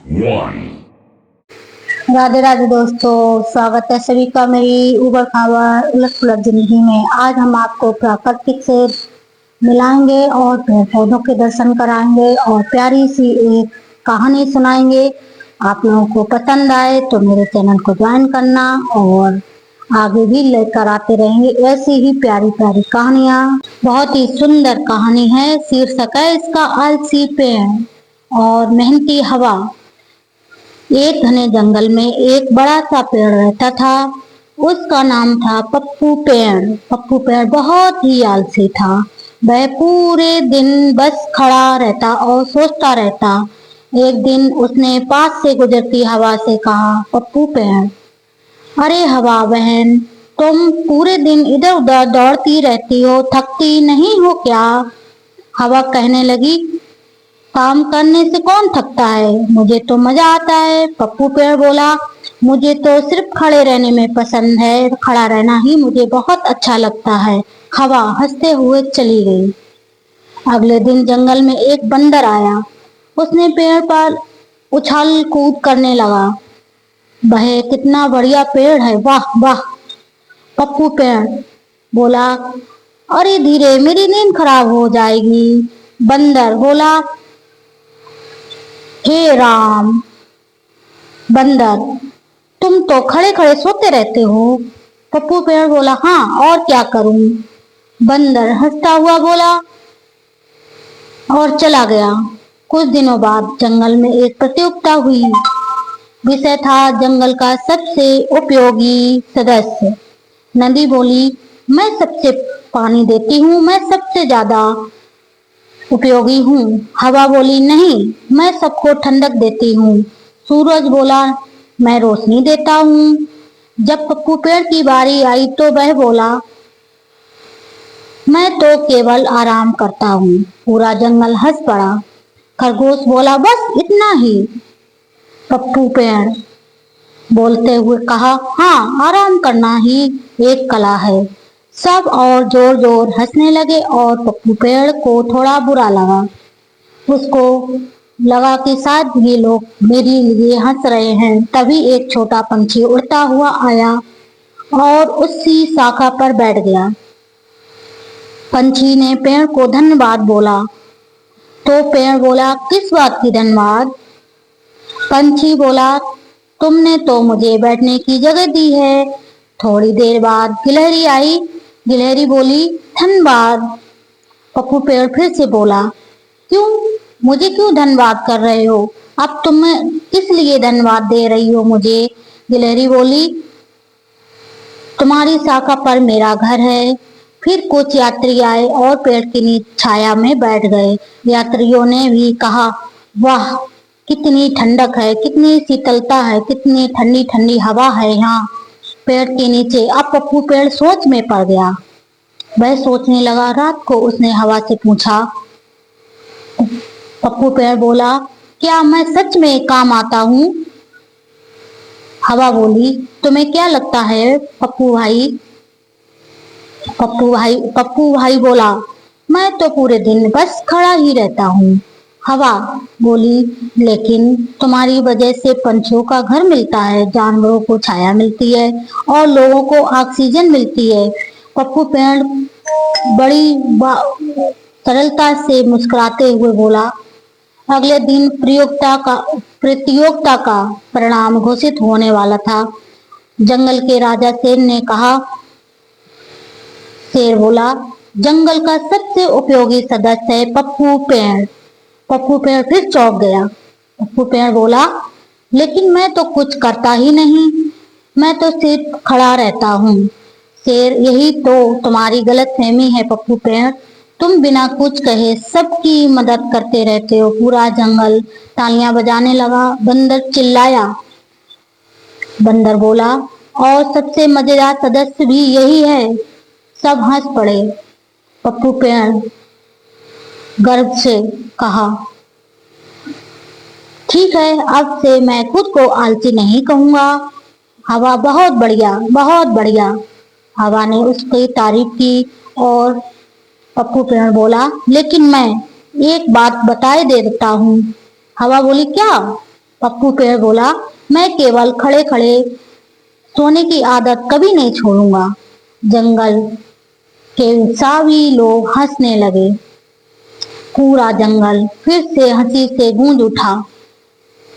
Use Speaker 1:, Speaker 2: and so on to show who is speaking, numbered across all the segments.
Speaker 1: 1.
Speaker 2: राधे राधे दोस्तों, स्वागत है सभी का मेरी उबड़ खाबड़ उलट पुलट जिंदगी में। आज हम आपको प्राकृतिक से मिलाएंगे और पेड़ पौधों के दर्शन कराएंगे और प्यारी सी एक कहानी सुनाएंगे। आप लोगों को पसंद आए तो मेरे चैनल को ज्वाइन करना और आगे भी लेकर आते रहेंगे ऐसी ही प्यारी प्यारी कहानियाँ। बहुत ही सुंदर कहानी है। शीर्षक है इसका आलसी पेड़ और मेहनती हवा। एक घने जंगल में एक बड़ा सा पेड़ रहता था। उसका नाम था पप्पू पेड़। पप्पू पेड़ बहुत ही आलसी था। वह पूरे दिन बस खड़ा रहता और सोचता रहता। एक दिन उसने पास से गुजरती हवा से कहा, पप्पू पेड़, अरे हवा बहन, तुम पूरे दिन इधर उधर दौड़ती रहती हो, थकती नहीं हो क्या? हवा कहने लगी, काम करने से कौन थकता है, मुझे तो मजा आता है। पप्पू पेड़ बोला, मुझे तो सिर्फ खड़े रहने में पसंद है, खड़ा रहना ही मुझे बहुत अच्छा लगता है। हवा हंसते हुए चली गई। अगले दिन जंगल में एक बंदर आया। उसने पेड़ पर उछल कूद करने लगा। वह कितना बढ़िया पेड़ है, वाह वाह। पप्पू पेड़ बोला, अरे धीरे, मेरी नींद खराब हो जाएगी। बंदर बोला, हे राम, बंदर, तुम तो खड़े खड़े सोते रहते हो। पप्पू पेड़ बोला, हाँ और क्या करूं। बंदर हंसता हुआ बोला और चला गया। कुछ दिनों बाद जंगल में एक प्रतियोगिता हुई। विषय था जंगल का सबसे उपयोगी सदस्य। नदी बोली, मैं सबसे पानी देती हूँ, मैं सबसे ज्यादा उपयोगी हूँ। हवा बोली, नहीं, मैं सबको ठंडक देती हूँ। सूरज बोला, मैं रोशनी देता हूँ। जब पप्पू पेड़ की बारी आई तो वह बोला, मैं तो केवल आराम करता हूँ। पूरा जंगल हंस पड़ा। खरगोश बोला, बस इतना ही। पप्पू पेड़ बोलते हुए कहा, हाँ, आराम करना ही एक कला है। सब और जोर जोर हंसने लगे और पप्पू पेड़ को थोड़ा बुरा लगा। उसको लगा कि शायद ये लोग मेरे लिए हंस रहे हैं। तभी एक छोटा पंछी उड़ता हुआ आया और उसी शाखा पर बैठ गया। पंछी ने पेड़ को धन्यवाद बोला तो पेड़ बोला, किस बात की धन्यवाद? पंछी बोला, तुमने तो मुझे बैठने की जगह दी है। थोड़ी देर बाद गिलहरी आई। गिलहरी बोली, धन्यवाद। पप्पू पेड़ फिर से बोला, क्यों, मुझे क्यों धन्यवाद कर रहे हो? अब तुम किस लिए धन्यवाद दे रही हो मुझे? गिलहरी बोली, तुम्हारी शाखा पर मेरा घर है। फिर कुछ यात्री आए और पेड़ की नीचे छाया में बैठ गए। यात्रियों ने भी कहा, वाह, कितनी ठंडक है, कितनी शीतलता है, कितनी ठंडी ठंडी हवा है यहाँ पेड़ के नीचे। अब पप्पू पेड़ सोच में पड़ गया। वह सोचने लगा। रात को उसने हवा से पूछा। पप्पू पेड़ बोला, क्या मैं सच में काम आता हूँ? हवा बोली, तुम्हें क्या लगता है पप्पू भाई? पप्पू भाई बोला, मैं तो पूरे दिन बस खड़ा ही रहता हूँ। हवा बोली, लेकिन तुम्हारी वजह से पंछियों का घर मिलता है, जानवरों को छाया मिलती है और लोगों को ऑक्सीजन मिलती है। पप्पू पेड़ बड़ी सरलता से मुस्कुराते हुए बोला। अगले दिन प्रतियोगिता का परिणाम घोषित होने वाला था। जंगल के राजा शेर ने कहा। शेर बोला, जंगल का सबसे उपयोगी सदस्य है पप्पू पेड़। पप्पू पेड़ फिर चौंक गया। पप्पू पेड़ बोला, लेकिन मैं तो कुछ करता ही नहीं, मैं तो सिर्फ खड़ा रहता हूँ। शेर, यही तो तुम्हारी गलतफहमी है पप्पू पेड़। तुम बिना कुछ कहे सबकी मदद करते रहते हो। पूरा जंगल तालियां बजाने लगा। बंदर चिल्लाया। बंदर बोला, और सबसे मजेदार सदस्य भी यही है। सब हंस पड़े। पप्पू पेड़ गर्व से कहा, ठीक है, अब से मैं खुद को आलसी नहीं कहूंगा। हवा, बहुत बढ़िया, बहुत बढ़िया। हवा ने उसकी तारीफ की और पप्पू पेड़ बोला, लेकिन मैं एक बात बताए देता हूँ। हवा बोली, क्या? पप्पू पेड़ बोला, मैं केवल खड़े खड़े सोने की आदत कभी नहीं छोड़ूंगा। जंगल के सभी लोग हंसने लगे। पूरा जंगल फिर से हंसी से गूंज उठा।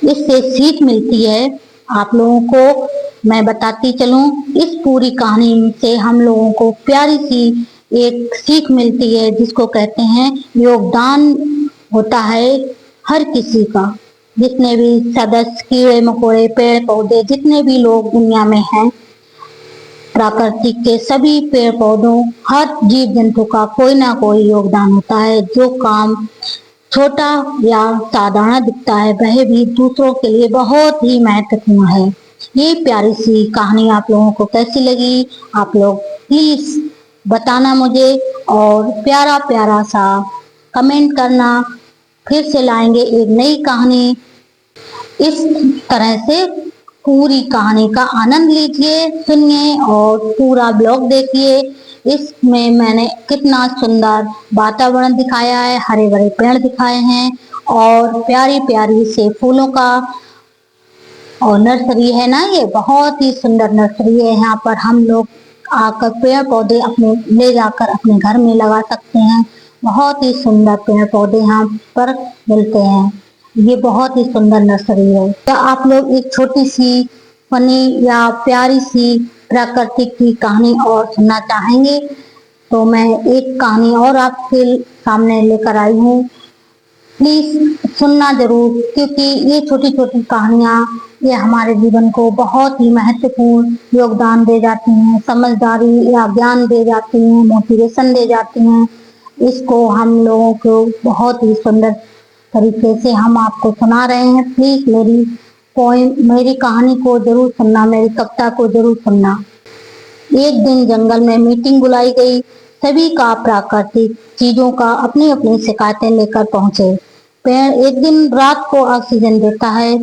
Speaker 2: इससे सीख मिलती है आप लोगों को, मैं बताती चलूं। इस पूरी कहानी से हम लोगों को प्यारी सी एक सीख मिलती है, जिसको कहते हैं योगदान होता है हर किसी का। जितने भी सदस्य, कीड़े मकोड़े, पेड़ पौधे, जितने भी लोग दुनिया में हैं, प्राकृतिक के सभी पेड़ पौधों, हर जीव जंतु का कोई ना कोई योगदान होता है। जो काम छोटा या साधारण दिखता है, वह भी दूसरों के लिए बहुत ही महत्वपूर्ण है। ये प्यारी सी कहानी आप लोगों को कैसी लगी? आप लोग प्लीज बताना मुझे, और प्यारा प्यारा सा कमेंट करना। फिर से लाएंगे एक नई कहानी। इस तरह से पूरी कहानी का आनंद लीजिए, सुनिए और पूरा ब्लॉग देखिए। इसमें मैंने कितना सुंदर वातावरण दिखाया है, हरे भरे पेड़ दिखाए हैं और प्यारी प्यारी से फूलों का और नर्सरी है ना, ये बहुत ही सुंदर नर्सरी है। यहाँ पर हम लोग आकर पेड़ पौधे अपने ले जाकर अपने घर में लगा सकते हैं। बहुत ही सुंदर पेड़ पौधे यहाँ पर मिलते हैं। ये बहुत ही सुंदर नर्सरी है। क्या आप लोग एक छोटी सी फनी या प्यारी सी प्राकृतिक की कहानी और सुनना चाहेंगे? तो मैं एक कहानी और आपके सामने लेकर आई हूँ। प्लीज सुनना जरूर, क्योंकि ये छोटी छोटी कहानियाँ ये हमारे जीवन को बहुत ही महत्वपूर्ण योगदान दे जाती हैं, समझदारी या ज्ञान दे जाती हैं, मोटिवेशन दे जाती हैं। इसको हम लोगों को बहुत ही सुंदर तरीके से हम आपको सुना रहे हैं। प्लीज मेरी कहानी को जरूर सुनना, मेरी कविता को जरूर सुनना। एक दिन जंगल में मीटिंग बुलाई गई। सभी का प्राकृतिक चीजों का अपनी अपनी शिकायतें लेकर पहुंचे। पेड़ एक दिन रात को ऑक्सीजन देता है।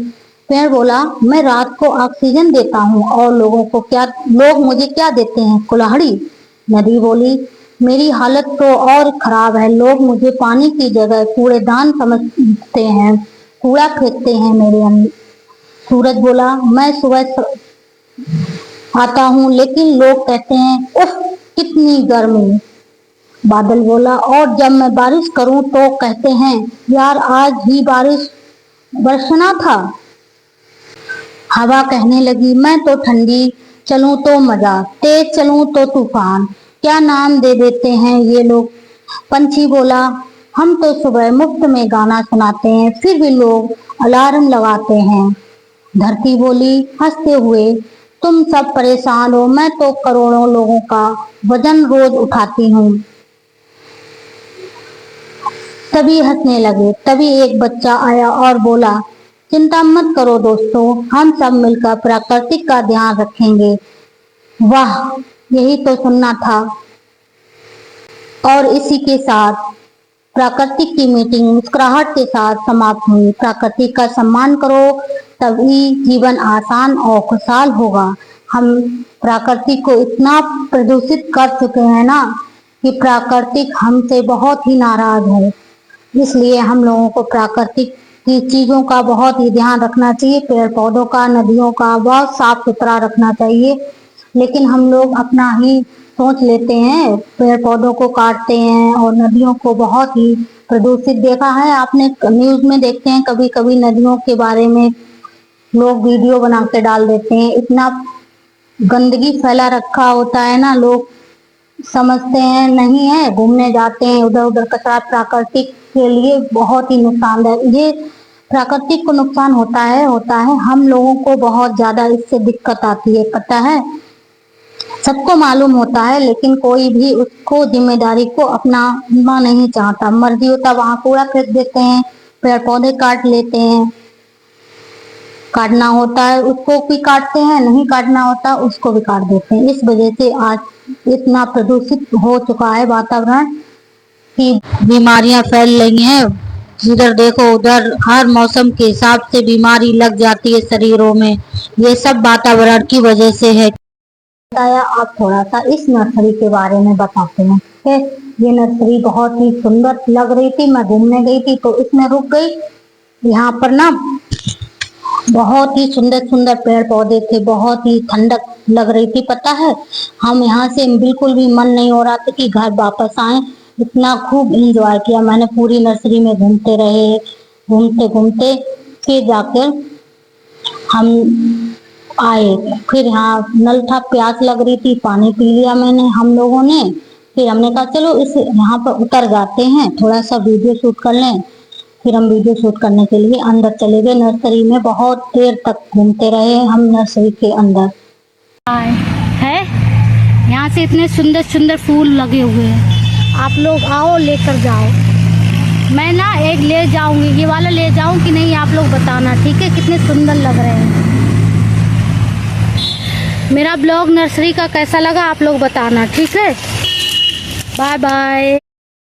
Speaker 2: पेड़ बोला, मैं रात को ऑक्सीजन देता हूँ और लोग मुझे क्या देते हैं? कुल्हाड़ी। नदी बोली, मेरी हालत तो और खराब है, लोग मुझे पानी की जगह कूड़ेदान समझते हैं, कूड़ा फेंकते हैं मेरे अंदर। सूरज बोला, मैं सुबह आता हूँ लेकिन लोग कहते हैं उफ कितनी गर्मी। बादल बोला, और जब मैं बारिश करूं तो कहते हैं यार आज ही बारिश बरसना था। हवा कहने लगी, मैं तो ठंडी चलूं तो मजा, तेज चलूं तो तूफान, क्या नाम दे देते हैं ये लोग। पंछी बोला, हम तो सुबह मुफ्त में गाना सुनाते हैं, फिर भी लोग अलार्म लगाते हैं। धरती बोली हंसते हुए, तुम सब परेशान हो, मैं तो करोड़ों लोगों का वजन रोज उठाती हूँ। सभी हंसने लगे। तभी एक बच्चा आया और बोला, चिंता मत करो दोस्तों, हम सब मिलकर प्रकृति का ध्यान रखेंगे। वाह, यही तो सुनना था। और इसी के साथ प्राकृतिक की मीटिंग मुस्कुराहट के साथ समाप्त हुई। प्रकृति का सम्मान करो, तभी जीवन आसान और खुशहाल होगा। हम प्रकृति को इतना प्रदूषित कर चुके हैं ना, कि प्राकृतिक हमसे बहुत ही नाराज है। इसलिए हम लोगों को प्राकृतिक की चीजों का बहुत ही ध्यान रखना चाहिए। पेड़ पौधों का, नदियों का बहुत साफ सुथरा रखना चाहिए। लेकिन हम लोग अपना ही सोच लेते हैं, पेड़ पौधों को काटते हैं और नदियों को बहुत ही प्रदूषित। देखा है आपने, न्यूज में देखते हैं कभी कभी नदियों के बारे में लोग वीडियो बना के डाल देते हैं। इतना गंदगी फैला रखा होता है ना, लोग समझते हैं नहीं है, घूमने जाते हैं उधर उधर कचरा। प्राकृतिक के लिए बहुत ही नुकसानदायक, ये प्राकृतिक को नुकसान होता है। हम लोगों को बहुत ज्यादा इससे दिक्कत आती है, पता है, सबको मालूम होता है, लेकिन कोई भी उसको जिम्मेदारी को अपनाना नहीं चाहता। मर्जी होता वहां कूड़ा फेंक देते हैं, पेड़ पौधे काट लेते हैं। काटना होता है उसको भी काटते हैं, नहीं काटना होता उसको भी काट देते हैं। इस वजह से आज इतना प्रदूषित हो चुका है वातावरण कि बीमारियां फैल रही हैं। जिधर देखो उधर हर मौसम के हिसाब से बीमारी लग जाती है शरीरों में। ये सब वातावरण की वजह से है। बताया, आप थोड़ा सा इस नर्सरी के बारे में बताते हैं। ठीक है, ये नर्सरी बहुत ही सुंदर लग रही थी। मैं घूमने गई थी तो इसमें रुक गई। यहाँ पर ना बहुत ही सुंदर सुंदर पेड़ पौधे थे, बहुत ही ठंडक लग रही थी। पता है, हम यहाँ से बिल्कुल भी मन नहीं हो रहा था कि घर वापस आए। इतना खूब एंजॉय किया मैंने, पूरी नर्सरी में घूमते रहे, घूमते घूमते फिर जाकर हम आए। फिर यहाँ नल था, प्यास लग रही थी, पानी पी लिया मैंने हम लोगों ने। फिर हमने कहा चलो इस यहाँ पर उतर जाते हैं, थोड़ा सा वीडियो शूट कर लें। फिर हम वीडियो शूट करने के लिए अंदर चले गए। नर्सरी में बहुत देर तक घूमते रहे हम नर्सरी के अंदर।
Speaker 1: है यहाँ से इतने सुंदर सुंदर फूल लगे हुए हैं, आप लोग आओ लेकर जाओ। मैं ना एक ले जाऊंगी, ये वाला ले जाऊं कि नहीं आप लोग बताना, ठीक है? कितने सुंदर लग रहे हैं। मेरा ब्लॉग नर्सरी का कैसा लगा आप लोग बताना, ठीक है? Bye bye.